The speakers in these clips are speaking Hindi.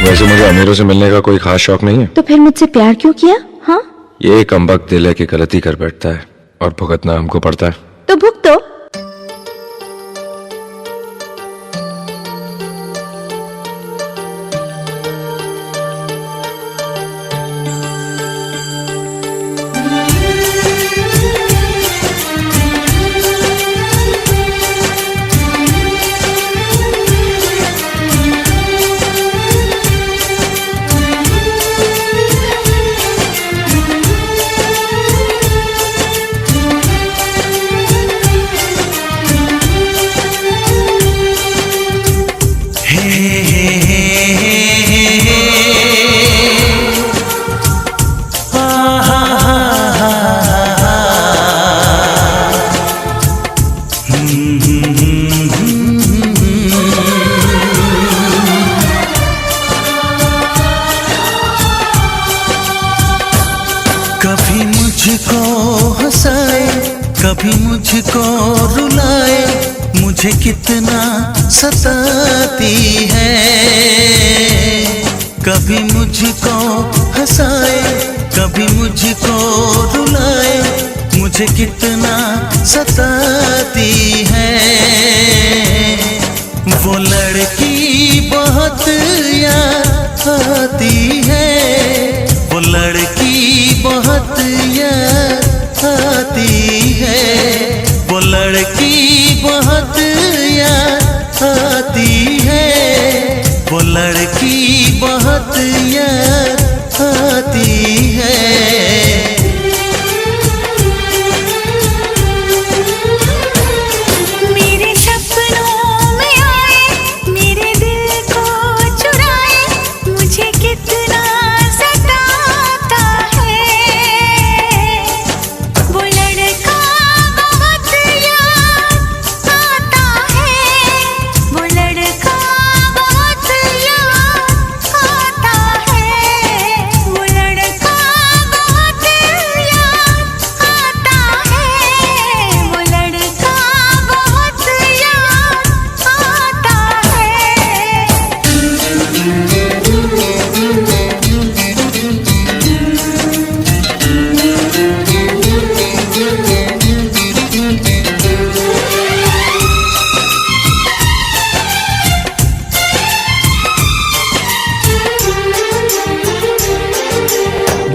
वैसे मुझे अमीरों से मिलने का कोई खास शौक नहीं है। तो फिर मुझसे प्यार क्यों किया? हाँ, ये कमबख्त दिल है कि गलती कर बैठता है और भुगतना हमको पड़ता है। तो भुगतो। कभी मुझको हंसाए, कभी मुझको रुलाए, मुझे कितना सताती है। कभी मुझको हंसाए, कभी मुझको रुलाए, मुझे कितना सताती है। वो लड़की बहुत याद आती है, वो लड़की बहुत याद आती है, वो लड़की बहुत याद आती है, वो लड़की बहुत याद आती है।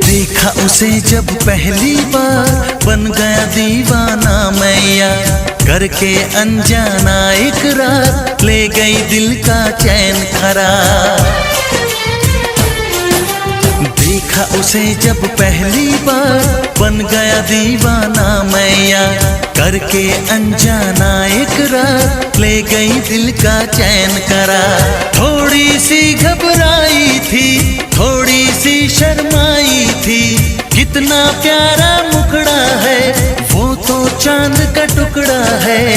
देखा उसे जब पहली बार, बन गया दीवाना मैया, करके अनजाना इकरार, ले गई दिल का चैन करार। देखा उसे जब पहली बार, बन गया दीवाना मैया, करके अनजाना इकरार, ले गई दिल का चैन करार। थोड़ी सी घबराई थी, थोड़ी सी शर्माई थी, कितना प्यारा मुखड़ा है, वो तो चांद का टुकड़ा है,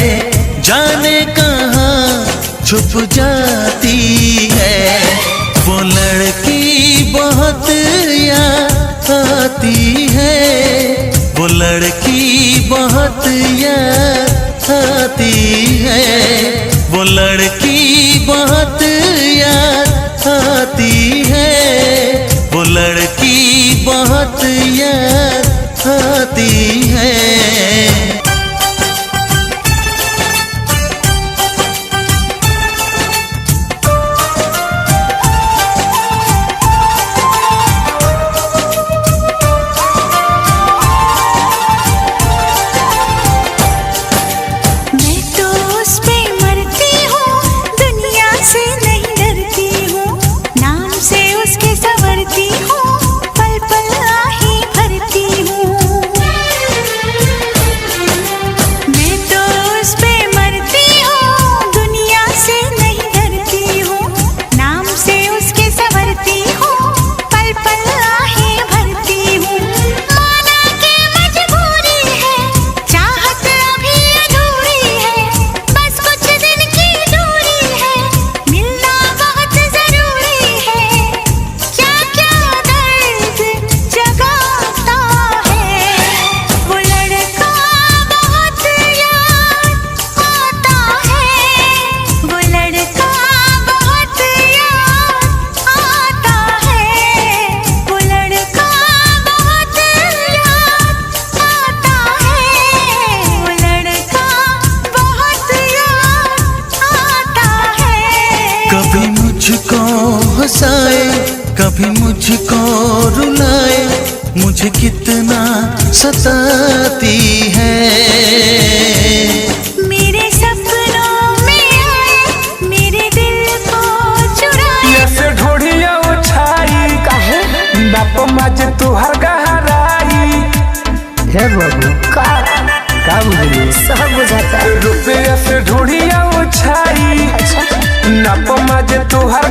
जाने कहाँ छुप जाती है। वो लड़की बहुत याद आती है, वो लड़की बहुत याद आती है, वो लड़की बहुत याद आती है, वो लड़की बहुत याद आती है। से नहीं डरती हूँ, नाम से हंसाए, कभी मुझको रुलाए, मुझे कितना सताती है। मेरे सपनों में आए, मेरे दिल को चुराए। ऐसे ढोढ़िया उछाई काहे बाप माज तुहर गहराई। हे बाबू का बुझली सब बुझाता है। रुपये से ढोढ़िया उछाई अच्छा नाप माज तुहर